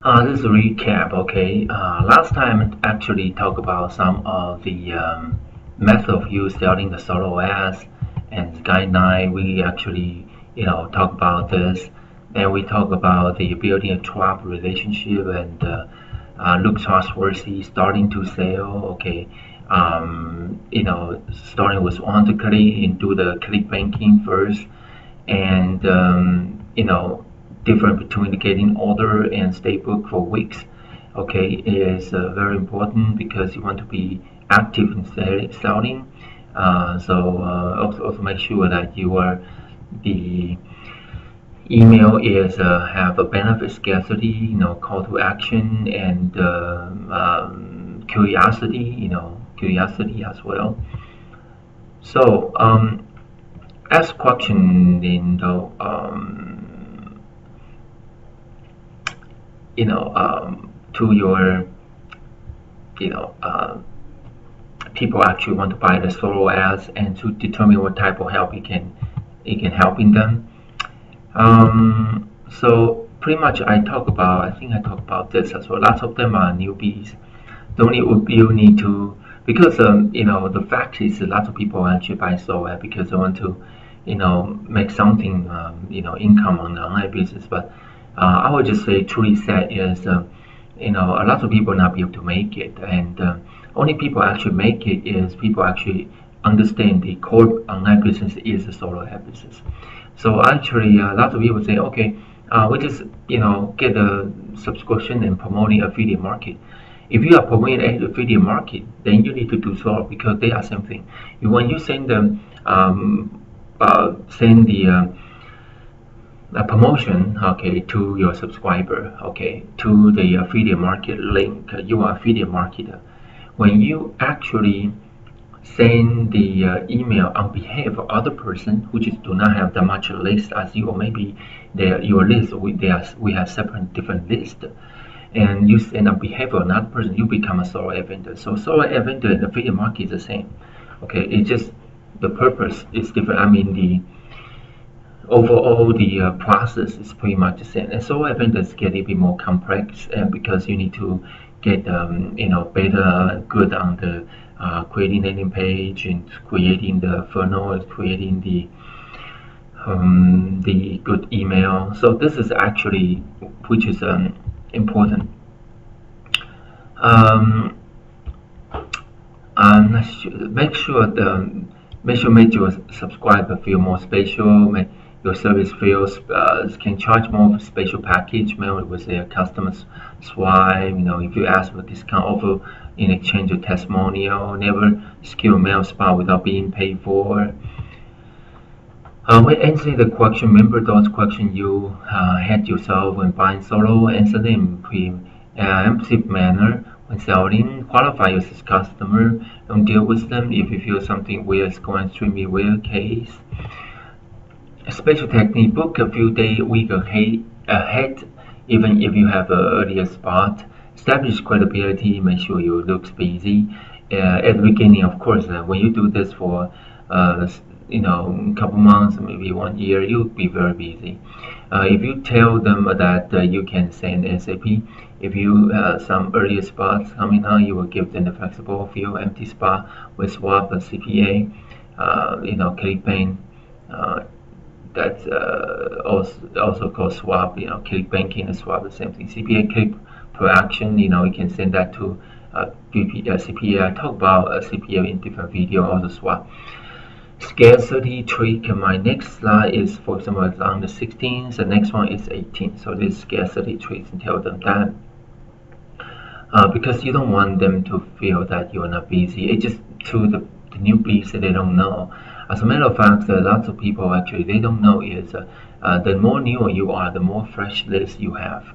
This is a recap, okay? Last time I actually talked about some of the method of you selling the solo ads and guideline. We actually, talk about this, and we talk about the building a trust relationship and look trustworthy, starting to sell, okay? Starting with 100 click and do the click banking first, and different between getting order and stay booked for weeks, okay, is very important because you want to be active in selling. Also make sure that the email is have a benefit scarcity, call to action, and curiosity, curiosity as well. So ask question in the to your you know people actually want to buy the solo ads and to determine what type of help you can helping them. So pretty much I think I talk about this as well. Lots of them are newbies. Don't you need to, because the fact is a lot of people actually buy solo ad because they want to make something income on the online business. But I would just say truly sad is a lot of people not be able to make it, and only people actually make it is people actually understand the core online business is a solo ad business. So actually, a lot of people say, okay, we just get a subscription and promoting affiliate market. If you are promoting an affiliate market, then you need to do solo because they are same thing. When you send them send the promotion, okay, to your subscriber, okay, to the affiliate market link, you are affiliate marketer. When you actually send the email on behalf of other person who just do not have that much list as you, or maybe your list we have separate different list, and you send on behalf of another person, you become a solo ad vendor. So solo ad vendor and affiliate market is the same. Okay, it's just the purpose is different. I mean the overall the process is pretty much the same. And so I think that's getting a bit more complex, and because you need to get better good on the creating landing page and creating the funnel and creating the good email. So this is actually which is important. Um, make sure make your subscriber feel more special. Make your service feels can charge more of a special package, maybe with their customers swipe. If you ask for discount offer in exchange of testimonial, never skill mail spot without being paid for. When answering the question, remember those questions you had yourself when buying solo. Answer them in preemptive manner. When selling, qualify your customer. Don't deal with them if you feel something weird is going extremely weird case. A special technique: book a few days, week ahead, even if you have an earlier spot. Establish credibility. Make sure you look busy. At the beginning, of course, when you do this for a couple months, maybe 1 year, you'll be very busy. If you tell them that you can send SAP, if you some earlier spots coming on, you will give them the flexible few empty spot with swap and CPA, ClickBank. Uh, that's also called swap. Click banking and swap the same thing. CPA click per action. You can send that to CPA. I talk about CPA in different video. Also swap. Scarcity trick. My next slide is, for example, it's on the 16th. The next one is 18th. So this scarcity tricks and tell them that because you don't want them to feel that you're not busy. It's just to the newbies that they don't know. As a matter of fact, lots of people actually they don't know is the more newer you are, the more fresh list you have.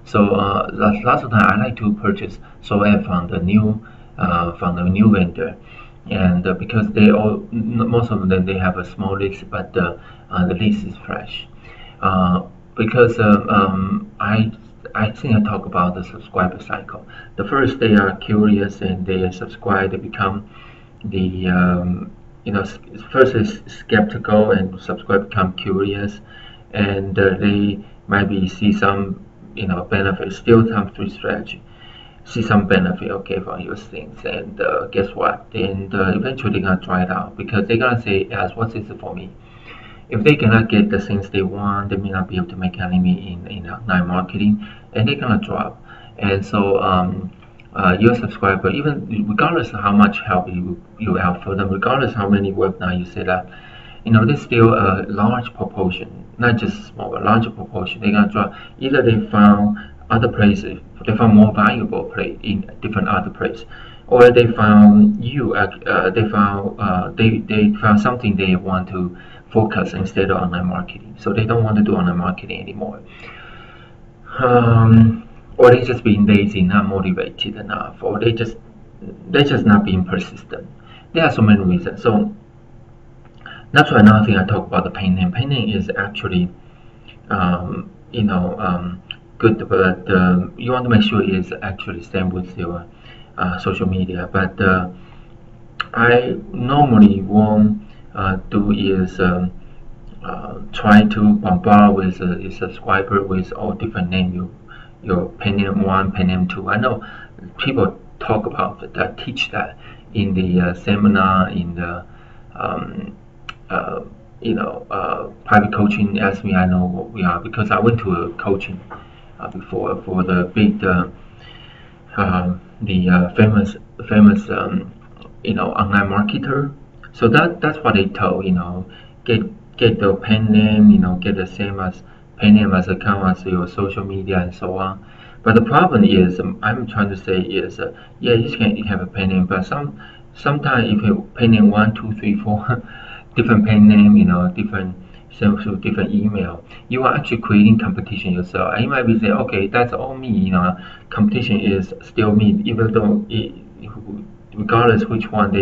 So lots of time I like to purchase SOAP from the new vendor, and because they all most of them they have a small list, but the list is fresh. Because I think I talk about the subscriber cycle. The first they are curious and they subscribe, they become the first is skeptical and subscribe become curious, and they might be see some benefit, still some through strategy, see some benefit, okay, from your things, and guess what? Then eventually they're gonna try it out because they're gonna say, "As what's this for me?" If they cannot get the things they want, they may not be able to make any money in online marketing, and they're gonna drop. And so your subscriber, even regardless of how much help you offer them, regardless how many webinars you set up, there's still a large proportion, not just small, but larger proportion. They're gonna drop. Either they found other places, they found more valuable place in different other places, or they found they found something they want to focus instead of online marketing. So they don't want to do online marketing anymore. Or they just being lazy, not motivated enough, or they just not being persistent. There are so many reasons. So that's why another thing I talk about the pain name. Pain name is actually good, but you want to make sure it's actually same with your social media. But I normally won't do is try to bombard with a subscriber with all different names. Your pen name 1, pen name 2. I know people talk about that, teach that in the seminar, in the private coaching. Ask me, I know what we are because I went to a coaching before for the big famous online marketer. So that's what they told, get the pen name, get the same as pen name as account as your social media and so on. But the problem is, I'm trying to say is, yeah, you can have a pen name, but sometimes if you pen name 1, 2, 3, 4 different pen name, different different email, you are actually creating competition yourself. And you might be saying, okay, that's all me, competition is still me, even though regardless which one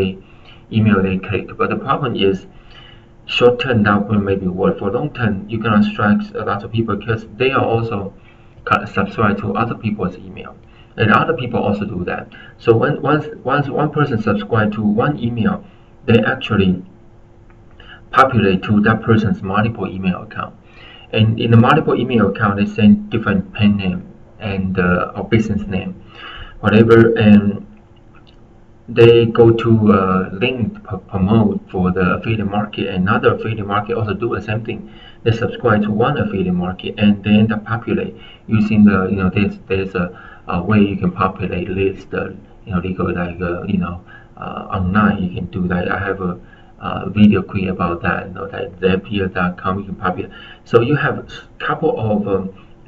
email they click. But the problem is, short term that will maybe work. For long term, you're gonna strike a lot of people because they are also subscribe to other people's email, and other people also do that. So once one person subscribe to one email, they actually populate to that person's multiple email account, and in the multiple email account, they send different pen name and or business name, whatever, and they go to link promote for the affiliate market. Another affiliate market also do the same thing. They subscribe to one affiliate market, and they end up populate using the there's a way you can populate list legal like online. You can do that. I have a video create about that. That Zapier.com you can populate. So you have a couple of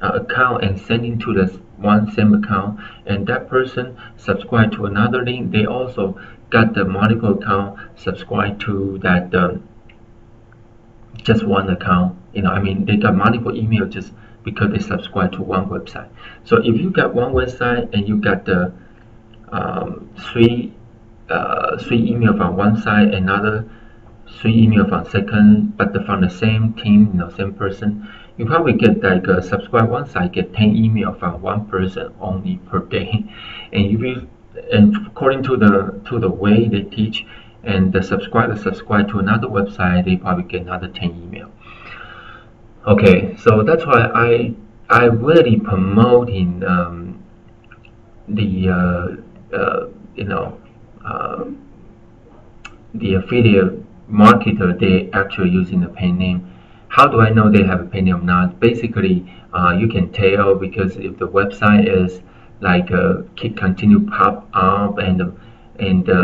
account and sending to the one same account, and that person subscribe to another link. They also got the multiple account subscribe to that just one account. They got multiple email just because they subscribe to one website. So if you got one website and you got the three email from one side, another 3 email from second, but from the same team, same person, you probably get like subscribe one side, get 10 email from one person only per day, and according to the way they teach, and the subscribe to another website, they probably get another 10 email. Okay, so that's why I really promoting the affiliate marketer. They actually using the pen name. How do I know they have a pen name or not? Basically, you can tell because if the website is like continue pop up and the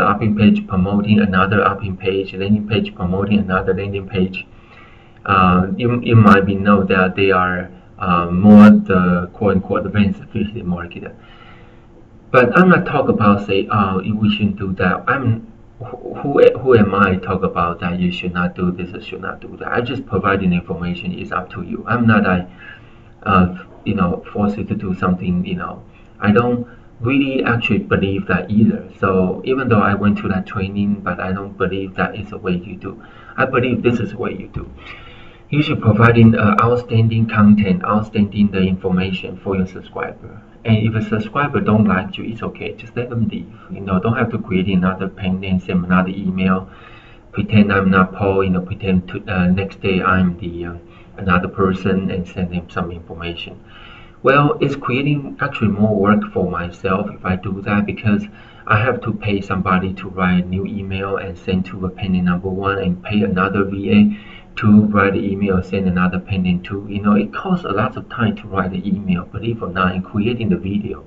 upping page promoting another upping page, landing page promoting another landing page, you might be know that they are more the quote-unquote advanced affiliate marketer. But I'm not talking about say, we shouldn't do that. Who am I talk about that you should not do this or should not do that? I just providing information. Is up to you. I'm not force you to do something. I don't really actually believe that either. So even though I went to that training, but I don't believe that is the way you do. I believe this is the way you do. You should providing outstanding content, outstanding the information for your subscriber. And if a subscriber don't like you, it's okay. Just let them leave. Don't have to create another pen name, send another email, pretend I'm not Paul. Pretend to next day I'm the another person and send them some information. Well, it's creating actually more work for myself if I do that because I have to pay somebody to write a new email and send to a pending number one and pay another VA to write the email, send another pending two. It costs a lot of time to write the email, believe it or not, in creating the video.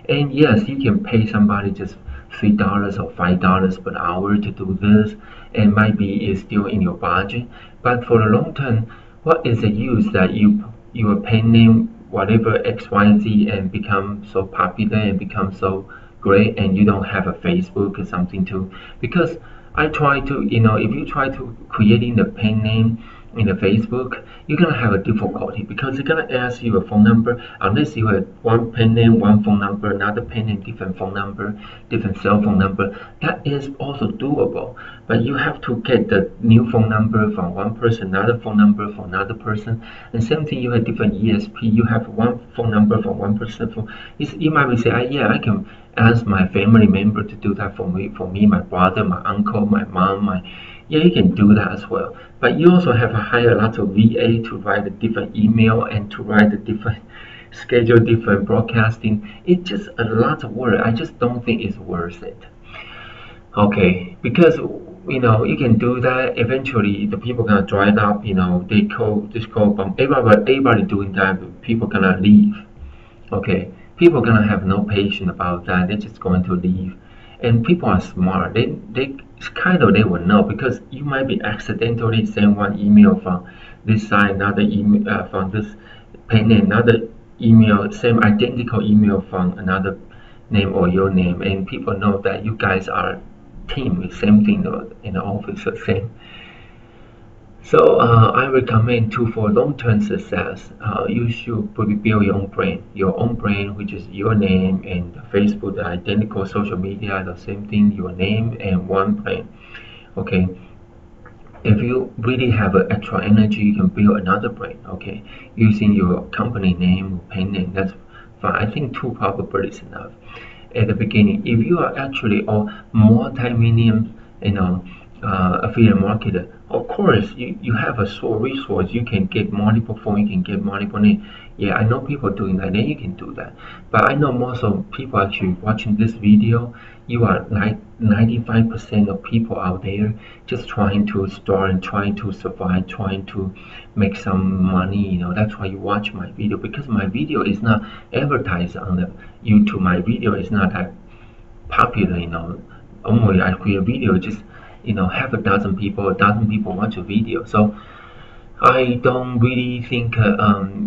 And yes, you can pay somebody just $3 or $5 per hour to do this, and maybe it's still in your budget. But for the long term, what is the use that your pen name whatever XYZ and become so popular and become so great, and you don't have a Facebook or something too? Because I try to, if you try to creating the pen name in the Facebook, you're gonna have a difficulty because it's gonna ask you a phone number unless you have one pen name, one phone number, another pen name, different phone number, different cell phone number. That is also doable, but you have to get the new phone number from one person, another phone number from another person, and same thing. You have different ESP. You have one phone number from one person. You might be say, yeah, I can ask my family member to do that for me, my brother, my uncle, my mom, yeah, you can do that as well. But you also have to hire a lot of VA to write a different email and to write a different schedule, different broadcasting. It's just a lot of work. I just don't think it's worth it. Okay, because you can do that. Eventually, the people gonna dry up. They call from everybody doing that. People gonna leave. Okay, people gonna have no patience about that. They're just going to leave, and people are smart. They kind of they will know because you might be accidentally send one email from this side, another email from this pen, another email, same identical email from another name or your name, and people know that you guys are team, same thing in the office, the same. So I recommend too for long-term success, you should build your own brand, which is your name and Facebook, the identical social media, the same thing, your name and one brand. Okay, if you really have an extra energy, you can build another brand. Okay, using your company name or pen name. That's fine. I think two probably is enough at the beginning. If you are actually a multi-million, affiliate marketer, of course you have a sole resource. You can get multiple phone, you can get multiple name. Yeah, I know people doing that, then you can do that. But I know most of people actually watching this video, you are like 95% of people out there just trying to start and trying to survive, trying to make some money. That's why you watch my video, because my video is not advertised on the YouTube. My video is not that popular. Only I create a video, just half a dozen people, a dozen people watch a video. So I don't really think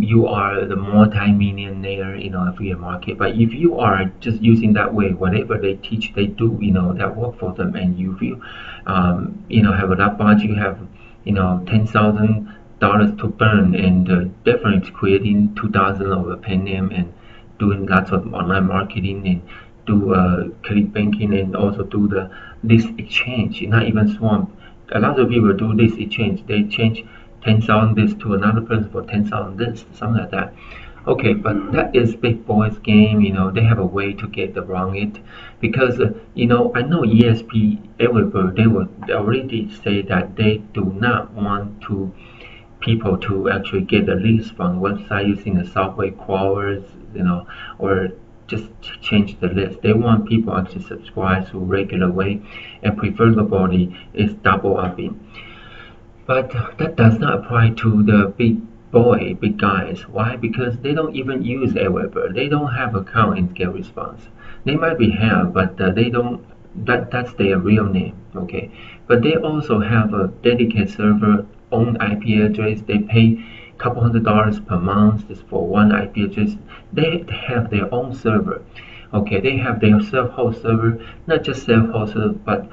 you are the multi-millionaire affiliate market. But if you are just using that way, whatever they teach, they do, that work for them, and you feel have a lot budget, you have $10,000 to burn, and definitely creating 2,000 of a pen name and doing lots of online marketing and do click banking and also do the list exchange, not even swamp. A lot of people do list exchange. They change 10,000 this to another person for 10,000 this, something like that. Okay, but that is big boys game. They have a way to get around it because I know ESP everywhere they already say that they do not want to people to actually get the list from the website using the software crawlers, or just change the list. They want people actually subscribe to regular way, and preferably is double upping. But that does not apply to the big guys. Why? Because they don't even use Aweber. They don't have account in GetResponse. They might be have, but they don't. That's their real name. Okay, but they also have a dedicated server, own IP address. They pay couple $100 per month just for one IP address. They have their own server. Okay, they have their self-host server, not just self-host server, but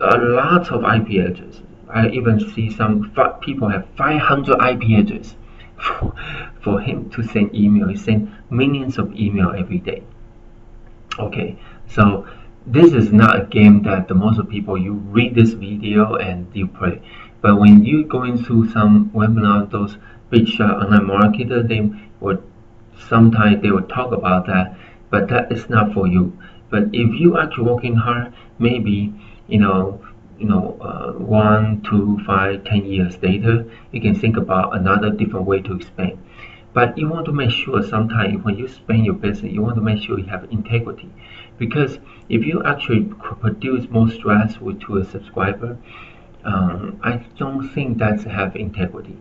a lot of IP addresses. I even see some people have 500 IP addresses for him to send email. He sends millions of email every day. Okay, so this is not a game that the most of people, you read this video and you play. But when you going through some webinar, those big shot online marketer, they would sometimes they will talk about that, but that is not for you. But if you actually working hard, maybe 1, 2, 5, 10 years later, you can think about another different way to expand. But you want to make sure sometimes when you spend your business, you want to make sure you have integrity. Because if you actually produce more stress to a subscriber, I don't think that's have integrity.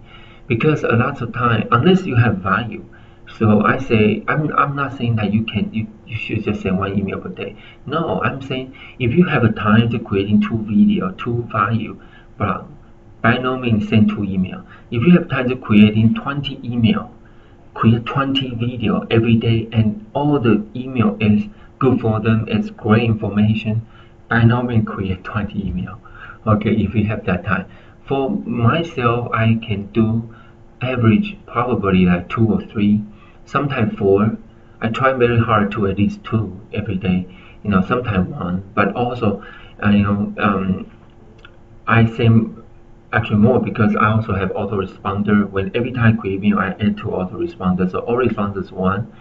Because a lot of time, unless you have value, so I say I'm not saying that you should just send one email per day. No, I'm saying if you have a time to creating two video, two value, but by no means send two email. If you have time to creating 20 email, create 20 video every day, and all the email is good for them, it's great information, by no means create 20 email. Okay, if you have that time. For myself, I can do average probably like two or three, sometimes four. I try very hard to at least two every day, sometimes one, but also I send actually more because I also have autoresponder. When every time I create video, I add two autoresponders. So autoresponder is one,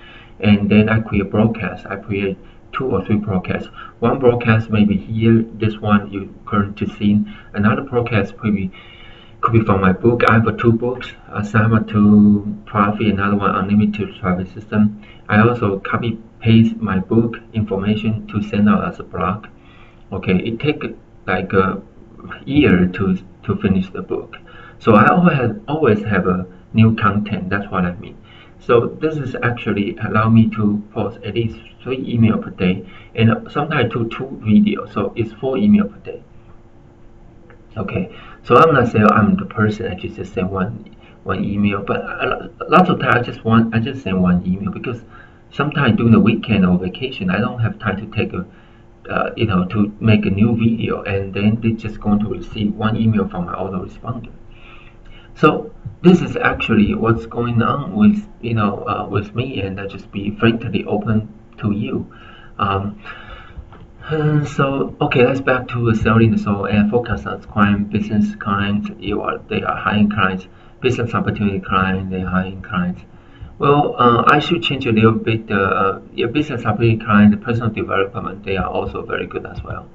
and then I create broadcast. I create two or three broadcasts. One broadcast maybe here, this one you currently seen. Another broadcast could be from my book. I have two books, Assignment to Profit, another one Unlimited Travel System. I also copy paste my book information to send out as a blog. Okay, it takes like a year to finish the book. So I always have a new content. That's what I mean. So this is actually allow me to post at least 3 email per day, and sometimes two videos. So it's 4 email per day. Okay, so I'm not saying I'm the person that just send one email, but lots of times I just send one email because sometimes during the weekend or vacation I don't have time to take a to make a new video, and then they're just going to receive one email from my autoresponder. So this is actually what's going on with with me, and I just be frankly open to you. So okay, let's back to selling. So and focus on client, business clients. They are hiring clients, business opportunity clients. They are hiring clients. Well, I should change a little bit. Your business opportunity client, the personal development, they are also very good as well.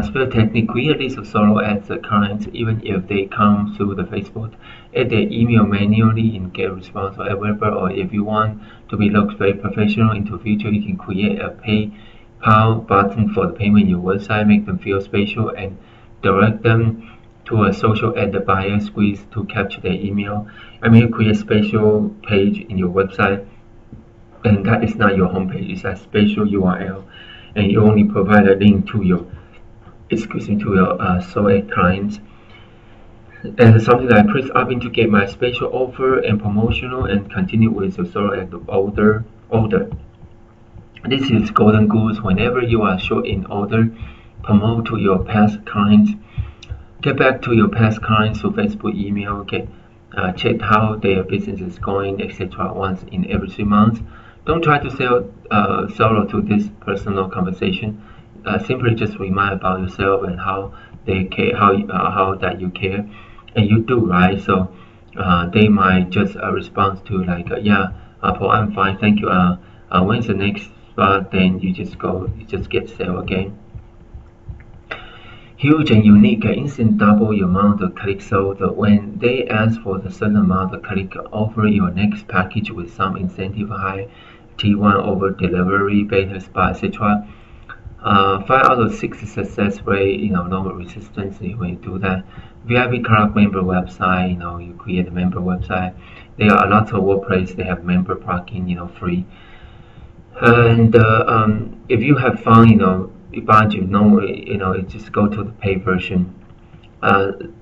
Spell technique, create a list of solo ads clients, even if they come through the Facebook. Add their email manually and get response whatever. Or if you want to be look very professional into future, you can create a PayPal button for the payment in your website, make them feel special, and direct them to a social ad buyer squeeze to capture their email. I mean, you create a special page in your website, and that is not your homepage. It's a special URL, and you only provide a link to your social ad clients. And something that I press up in to get my special offer and promotional, and continue with your solo ad order. This is golden goose. Whenever you are short in order, promote to your past clients. Get back to your past clients through Facebook email. Okay, check how their business is going, etc. once in every 3 months. Don't try to sell solo to this personal conversation. Simply just remind about yourself and how they care, how that you care, and you do, right? So they might just respond to like, yeah, Paul, I'm fine, thank you. When's the next spot? Then you just get sale again. Huge and unique, instant double your amount of clicks sold. When they ask for the certain amount of click, offer your next package with some incentive, high T1 over delivery, better spot, etc. 5 out of 6 success rate, no resistance when you do that. VIP club member website, you create a member website. There are a lot of workplace, they have member plugin, free. And if you have fun, budget, just go to the paid version.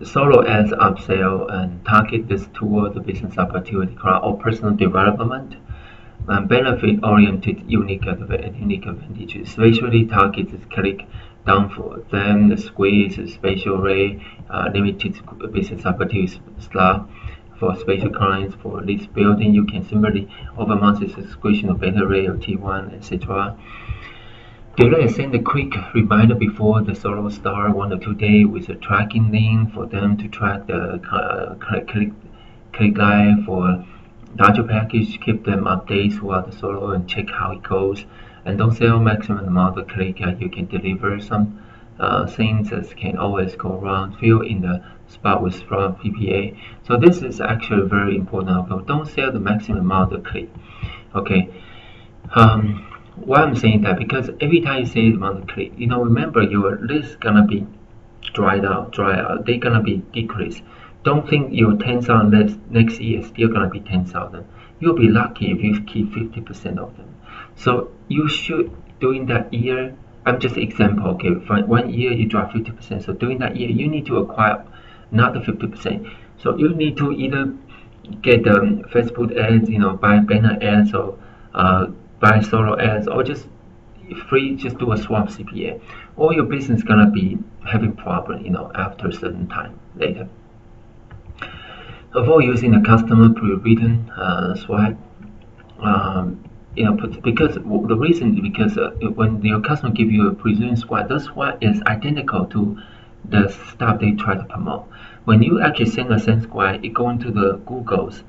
Solo ads upsell and target this toward the business opportunity crowd or personal development. Benefit-oriented unique advantages, especially targeted click down for them, the squeeze, special rate, limited business opportunity slot for special clients. For list building, you can simply offer monthly subscription of better rate of T1, etc. Delay send a quick reminder before the solo start 1 or 2 days with a tracking link for them to track the click live. For larger package, keep them updated throughout the solo and check how it goes. And don't sell maximum amount of click. You can deliver things can always go wrong. Fill in the spot with from PPA. So this is actually very important. Don't sell the maximum amount of click. Okay. Why I'm saying that, because every time you say the amount of click, remember your list gonna be dry out. They're gonna be decreased. Don't think your 10,000 next year is still gonna be 10,000. You'll be lucky if you keep 50% of them. So you should, during that year, I'm just example, okay, for 1 year you drop 50%. So during that year, you need to acquire another 50%. So you need to either get Facebook ads, buy banner ads, or buy solo ads, or just free, just do a swap CPA. Or your business gonna be having problem, after a certain time later. Avoid using a customer pre-written swipe. Because the reason is because when your customer give you a pre-written swipe, that swipe is identical to the stuff they try to promote. When you actually send a send swipe, it go into the Google's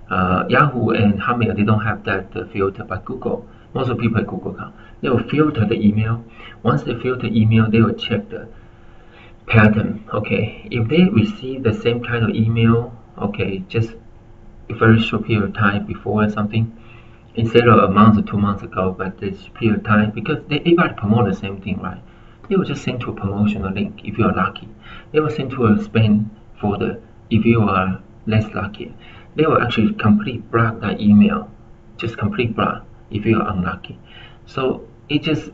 Yahoo and Hotmail. They don't have that filter, but Google, most of the people at Google account, they will filter the email. Once they filter email, they will check the pattern. Okay, if they receive the same kind of email, okay, just a very short period of time before or something, instead of a month or 2 months ago, but this period of time, because everybody promote the same thing, right? They will just send to a promotional link if you are lucky. They will send to a spam folder if you are less lucky. They will actually complete block that email, just complete block if you are unlucky. So it just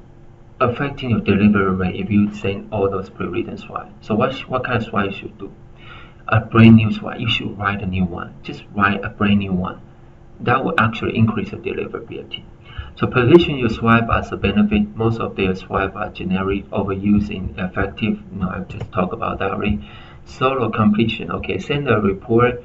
affecting your delivery rate if you send all those pre-written swipe. So what kind of swipe you should do? A brand new swipe. You should write a new one. Just write a brand new one. That will actually increase your deliverability. So position your swipe as a benefit. Most of their swipe are generic, overused, ineffective. I've just talked about that already. Solo completion. Okay, send a report.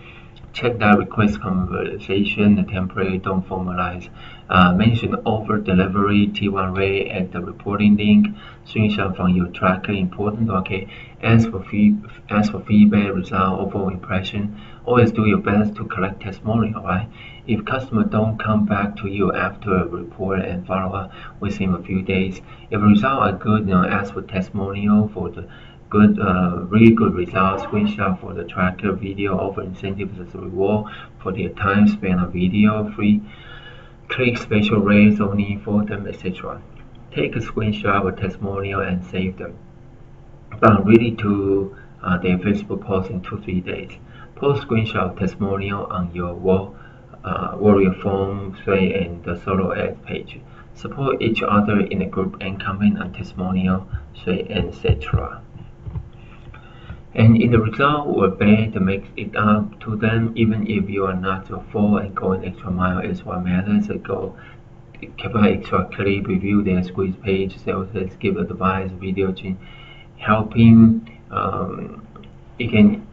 Check that request conversation, the template, don't formalize. Mention over delivery, T1 rate at the reporting link. Screenshot from your tracker, important. Okay, ask for feedback, result, overall impression. Always do your best to collect testimonial. Right? If customer don't come back to you after a report and follow up within a few days, if results are good, ask for testimonial for the really good results. Screenshot for the tracker, video offer incentives as a reward for their time spent on video, free click special rates only for them, etc. Take a screenshot or testimonial and save them. But really to their Facebook post in 2-3 days. Post screenshot testimonial on your warrior phone, say, and the solo ad page. Support each other in a group and comment on testimonial, say, etc. And if the result were bad, to make it up to them, even if you are not your fault, and going extra mile is what matters. Go provide extra clip, review their squeeze page, sales, give advice, video, helping. You can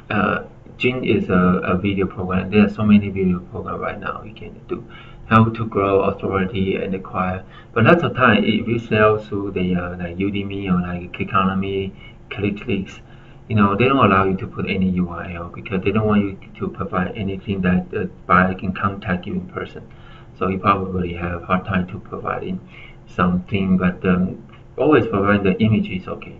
Gene is a video program. There are so many video programs right now you can do. How to grow authority and acquire. But lots of time, if you sell through the like Udemy or like Economy, Clicks, they don't allow you to put any URL because they don't want you to provide anything that the buyer can contact you in person. So you probably have a hard time to providing something, but always provide the images, okay.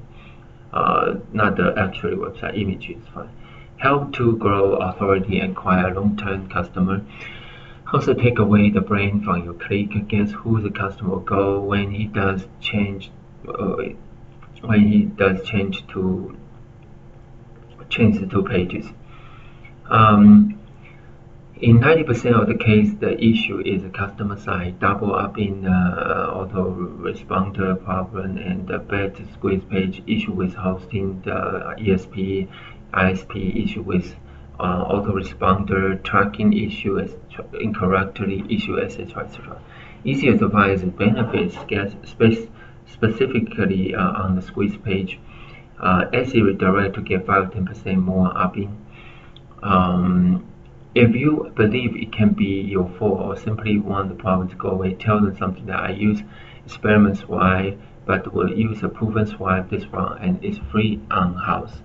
Not the actual website, images fine. Help to grow authority and acquire long-term customer. Also take away the brain from your click. Guess who the customer will go when he does change the 2 pages. In 90% of the case, the issue is the customer side, double up in autoresponder problem and the bad squeeze page, issue with hosting, the ESP, ISP, issue with autoresponder, tracking issue as incorrectly, issue, etc. etc. Easier to find is benefits, specifically on the squeeze page. Easy redirect to get 5-10% more upping. If you believe it can be your fault or simply want the problem to go away, tell them something that I use experiment swipe, but will use a proven swipe this one and it's free on house.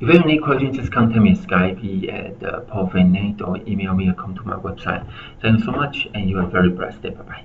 If you have any questions, just contact me at Skype at paulvannet or email me or come to my website. Thank you so much and you have a very blessed day. Bye bye.